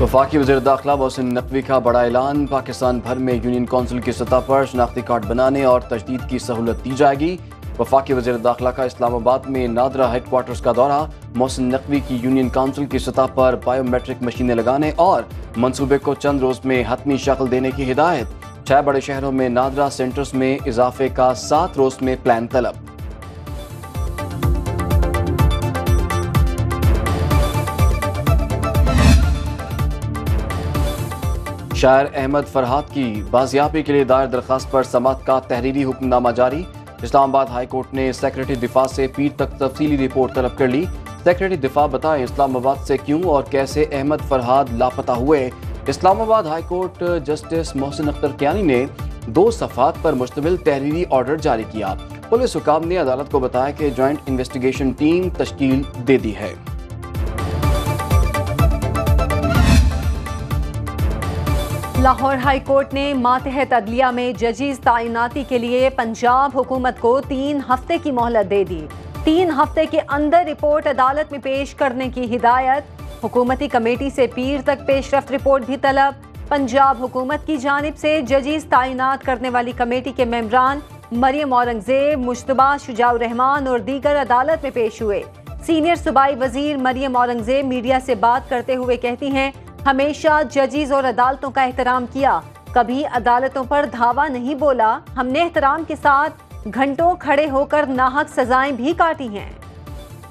وفاقی وزیر داخلہ محسن نقوی کا بڑا اعلان، پاکستان بھر میں یونین کونسل کی سطح پر شناختی کارڈ بنانے اور تجدید کی سہولت دی جائے گی۔ وفاقی وزیر داخلہ کا اسلام آباد میں نادرا ہیڈ کوارٹرز کا دورہ، محسن نقوی کی یونین کونسل کی سطح پر بائیو میٹرک مشینیں لگانے اور منصوبے کو چند روز میں حتمی شکل دینے کی ہدایت۔ 6 بڑے شہروں میں نادرا سینٹرز میں اضافے کا 7 روز میں پلان طلب۔ شاعر احمد فرحات کی بازیابی کے لیے دائر درخواست پر سماعت کا تحریری حکم نامہ جاری۔ اسلام آباد ہائی کورٹ نے سیکریٹری دفاع سے پیر تک تفصیلی رپورٹ طلب کر لی۔ سیکریٹری دفاع بتائیں اسلام آباد سے کیوں اور کیسے احمد فرحات لاپتہ ہوئے۔ اسلام آباد high court justice Mohsin Akhtar Kayani نے 2 صفحات پر مشتمل تحریری آرڈر جاری کیا۔ پولیس حکام نے عدالت کو بتایا کہ جوائنٹ انویسٹیگیشن ٹیم تشکیل دے دی ہے۔ لاہور ہائی کورٹ نے ماتحت عدلیہ میں ججز تعیناتی کے لیے پنجاب حکومت کو 3 ہفتے کی مہلت دے دی۔ 3 ہفتے کے اندر رپورٹ عدالت میں پیش کرنے کی ہدایت۔ حکومتی کمیٹی سے پیر تک پیش رفت رپورٹ بھی طلب۔ پنجاب حکومت کی جانب سے ججز تعینات کرنے والی کمیٹی کے ممبران مریم اورنگزیب، مجتبیٰ شجاع الرحمان اور دیگر عدالت میں پیش ہوئے۔ سینئر صوبائی وزیر مریم اورنگزیب میڈیا سے بات کرتے ہوئے کہتی ہیں، ہمیشہ ججز اور عدالتوں کا احترام کیا، کبھی عدالتوں پر دھاوا نہیں بولا۔ ہم نے احترام کے ساتھ گھنٹوں کھڑے ہو کر ناحق سزائیں بھی کاٹی ہیں۔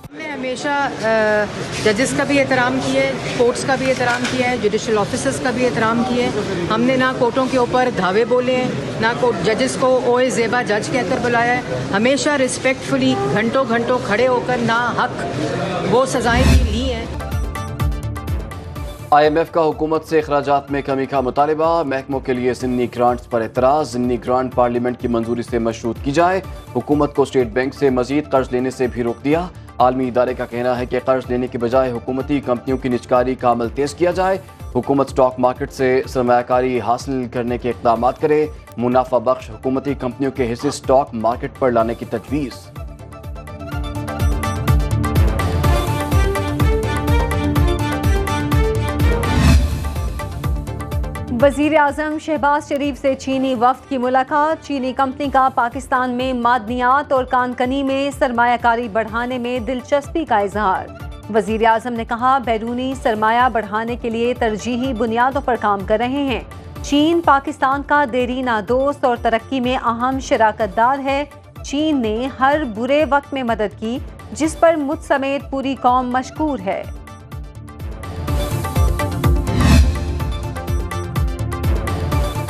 ہم نے ہمیشہ ججز کا بھی احترام کیا ہے، کورٹس کا بھی احترام کیا ہے، جوڈیشل آفیسرز کا بھی احترام کیا ہے۔ ہم نے نہ کورٹوں کے اوپر دھاوے بولے ہیں، نہ ججز کو اوے زیبا جج کہہ کر بلایا ہے۔ ہمیشہ رسپیکٹفلی گھنٹوں کھڑے ہو کر ناحق وہ سزائیں بھی لی ہیں۔ IMF کا حکومت سے اخراجات میں کمی کا مطالبہ، محکموں کے لیے ضمنی گرانٹس پر اعتراض، ضمنی گرانٹ پارلیمنٹ کی منظوری سے مشروط کی جائے۔ حکومت کو اسٹیٹ بینک سے مزید قرض لینے سے بھی روک دیا۔ عالمی ادارے کا کہنا ہے کہ قرض لینے کے بجائے حکومتی کمپنیوں کی نجکاری کا عمل تیز کیا جائے۔ حکومت اسٹاک مارکیٹ سے سرمایہ کاری حاصل کرنے کے اقدامات کرے، منافع بخش حکومتی کمپنیوں کے حصے اسٹاک مارکیٹ پر لانے کی تجویز۔ وزیر اعظم شہباز شریف سے چینی وفد کی ملاقات، چینی کمپنی کا پاکستان میں معدنیات اور کان کنی میں سرمایہ کاری بڑھانے میں دلچسپی کا اظہار۔ وزیر اعظم نے کہا، بیرونی سرمایہ بڑھانے کے لیے ترجیحی بنیادوں پر کام کر رہے ہیں۔ چین پاکستان کا دیرینہ دوست اور ترقی میں اہم شراکت دار ہے۔ چین نے ہر برے وقت میں مدد کی، جس پر مجھ سمیت پوری قوم مشکور ہے۔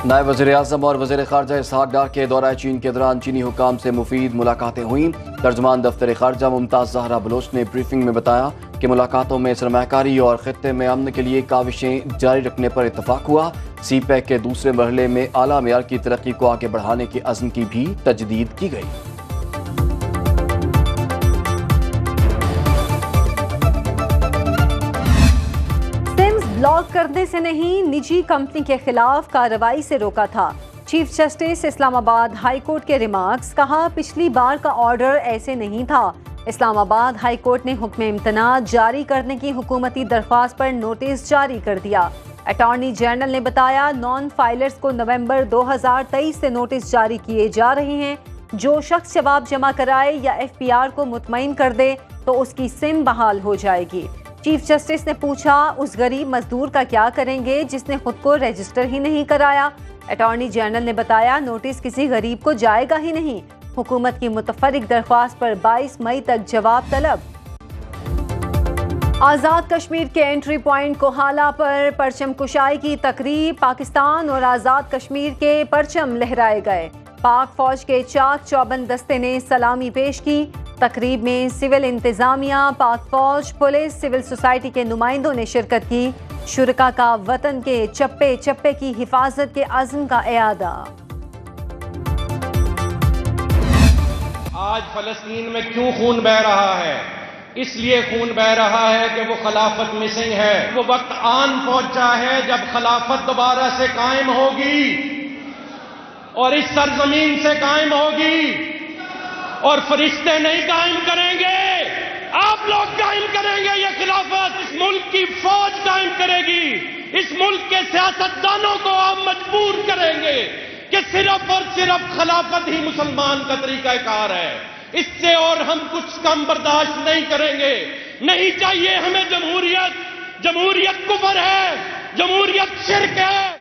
نائب وزیر اعظم اور وزیر خارجہ اسحاق ڈار کے دورہ چین کے دوران چینی حکام سے مفید ملاقاتیں ہوئیں۔ ترجمان دفتر خارجہ ممتاز زہرا بلوچ نے بریفنگ میں بتایا کہ ملاقاتوں میں سرمایہ کاری اور خطے میں امن کے لیے کاوشیں جاری رکھنے پر اتفاق ہوا۔ سی پیک کے دوسرے مرحلے میں اعلیٰ معیار کی ترقی کو آگے بڑھانے کے عزم کی بھی تجدید کی گئی۔ بلاک کرنے سے نہیں، نجی کمپنی کے خلاف کارروائی سے روکا تھا۔ چیف جسٹس اسلام آباد ہائی کورٹ کے ریمارکس، کہا پچھلی بار کا آرڈر ایسے نہیں تھا۔ اسلام آباد ہائی کورٹ نے حکم امتناع جاری کرنے کی حکومتی درخواست پر نوٹس جاری کر دیا۔ اٹارنی جنرل نے بتایا، نان فائلرز کو نومبر 2023 سے نوٹس جاری کیے جا رہے ہیں۔ جو شخص جواب جمع کرائے یا FPR کو مطمئن کر دے تو اس کی سم بحال ہو جائے گی۔ چیف جسٹس نے پوچھا، اس غریب مزدور کا کیا کریں گے جس نے خود کو رجسٹر ہی نہیں کرایا؟ اٹارنی جنرل نے بتایا، نوٹس کسی غریب کو جائے گا ہی نہیں۔ حکومت کی متفرق درخواست پر 22 مئی تک جواب طلب۔ آزاد کشمیر کے انٹری پوائنٹ کوہالہ پر پرچم کشائی کی تقریب، پاکستان اور آزاد کشمیر کے پرچم لہرائے گئے۔ پاک فوج کے چاک چوبند دستے نے سلامی پیش کی۔ تقریب میں سول انتظامیہ، پاک فوج، پولیس، سول سوسائٹی کے نمائندوں نے شرکت کی۔ شرکاء کا وطن کے چپے چپے کی حفاظت کے عزم کا اعادہ۔ آج فلسطین میں کیوں خون بہہ رہا ہے؟ اس لیے خون بہہ رہا ہے کہ وہ خلافت مسنگ ہے۔ وہ وقت آن پہنچا ہے جب خلافت دوبارہ سے قائم ہوگی اور اس سرزمین سے قائم ہوگی، اور فرشتے نہیں قائم کریں گے، آپ لوگ قائم کریں گے۔ یہ خلافت اس ملک کی فوج قائم کرے گی۔ اس ملک کے سیاستدانوں کو آپ مجبور کریں گے کہ صرف اور صرف خلافت ہی مسلمان کا طریقہ کار ہے. اس سے اور ہم کچھ کم برداشت نہیں کریں گے. نہیں چاہیے ہمیں جمہوریت. جمہوریت کفر ہے, جمہوریت شرک ہے.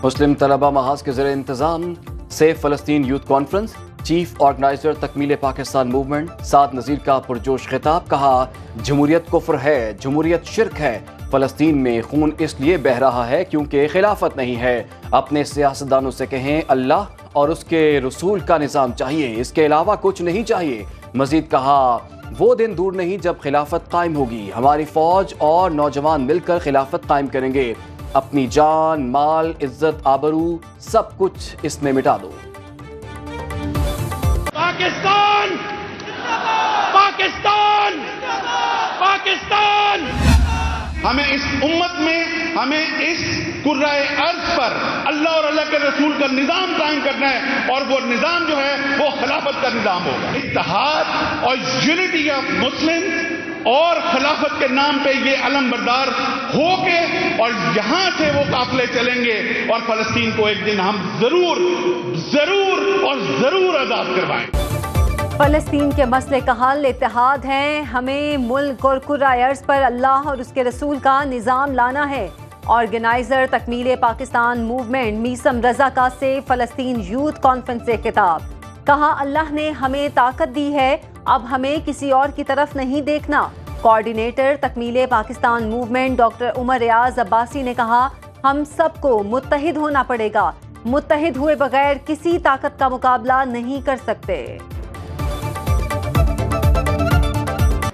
مسلم طلبہ محاذ کے زیر انتظام سیف فلسطین یوتھ کانفرنس. چیف آرگنائزر تکمیل پاکستان موومنٹ سعد نذیر کا پرجوش خطاب. کہا جمہوریت کفر ہے, جمہوریت شرک ہے. فلسطین میں خون اس لیے بہہ رہا ہے کیونکہ خلافت نہیں ہے. اپنے سیاستدانوں سے کہیں اللہ اور اس کے رسول کا نظام چاہیے, اس کے علاوہ کچھ نہیں چاہیے. مزید کہا وہ دن دور نہیں جب خلافت قائم ہوگی. ہماری فوج اور نوجوان مل کر خلافت قائم کریں گے. اپنی جان, مال, عزت, آبرو سب کچھ اس میں مٹا دو. پاکستان پاکستان پاکستان. ہمیں اس امت میں, ہمیں اس کرۂ ارض پر اللہ اور اللہ کے رسول کا نظام قائم کرنا ہے, اور وہ نظام جو ہے وہ خلافت کا نظام ہوگا. اتحاد اور یونٹی آف مسلم اور خلافت کے نام پہ یہ علم بردار ہو کے اور یہاں سے وہ قافلے چلیں گے اور فلسطین کو ایک دن ہم ضرور آزاد کروائیں. فلسطین کے مسئلے کا حل اتحاد ہے. ہمیں ملک اور کرۂ ارض پر اللہ اور اس کے رسول کا نظام لانا ہے. آرگنائزر تکمیل پاکستان موومنٹ میسم رضا کا سے فلسطین یوتھ کانفرنس سے خطاب. کہا اللہ نے ہمیں طاقت دی ہے, اب ہمیں کسی اور کی طرف نہیں دیکھنا. کوارڈینیٹر تکمیل پاکستان موومنٹ ڈاکٹر عمر ریاض عباسی نے کہا ہم سب کو متحد ہونا پڑے گا. متحد ہوئے بغیر کسی طاقت کا مقابلہ نہیں کر سکتے.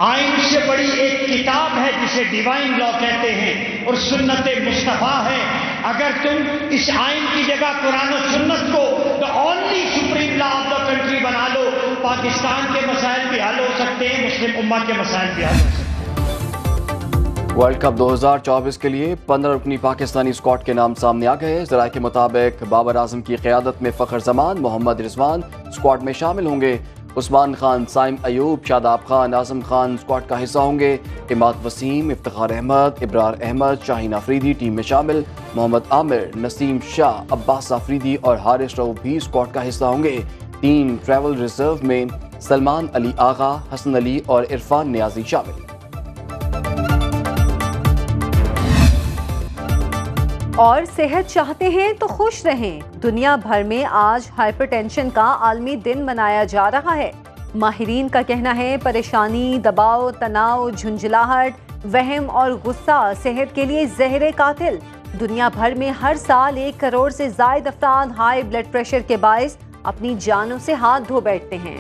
آئین سے بڑی ایک کتاب ہے جسے ڈیوائن لا کہتے ہیں اور سنت مصطفیٰ ہے. اگر تم اس آئین کی جگہ قرآن و سنت کو the only supreme law of the country بنا لو, پاکستان کے مسائل بھی حل ہو سکتے ہیں, مسلم امت کے مسائل بھی حل ہو سکتے ہیں. ورلڈ کپ 2024 کے لیے 15 رکنی پاکستانی اسکواڈ کے نام سامنے آ گئے. ذرائع کے مطابق بابر اعظم کی قیادت میں فخر زمان, محمد رضوان اسکواڈ میں شامل ہوں گے. عثمان خان, سائم ایوب, شاداب خان, اعظم خان اسکواڈ کا حصہ ہوں گے. اماد وسیم, افتخار احمد, ابرار احمد, شاہین آفریدی ٹیم میں شامل. محمد عامر, نسیم شاہ, عباس آفریدی اور حارث رؤف بھی اسکواڈ کا حصہ ہوں گے. ٹیم ٹریول ریزرو میں سلمان علی آغا, حسن علی اور عرفان نیازی شامل. اور صحت چاہتے ہیں تو خوش رہیں. دنیا بھر میں آج ہائپر ٹینشن کا عالمی دن منایا جا رہا ہے. ماہرین کا کہنا ہے پریشانی, دباؤ, تناؤ, جھنجھلاہٹ, وہم اور غصہ صحت کے لیے زہر قاتل. دنیا بھر میں ہر سال 1 کروڑ سے زائد افراد ہائی بلڈ پریشر کے باعث اپنی جانوں سے ہاتھ دھو بیٹھتے ہیں.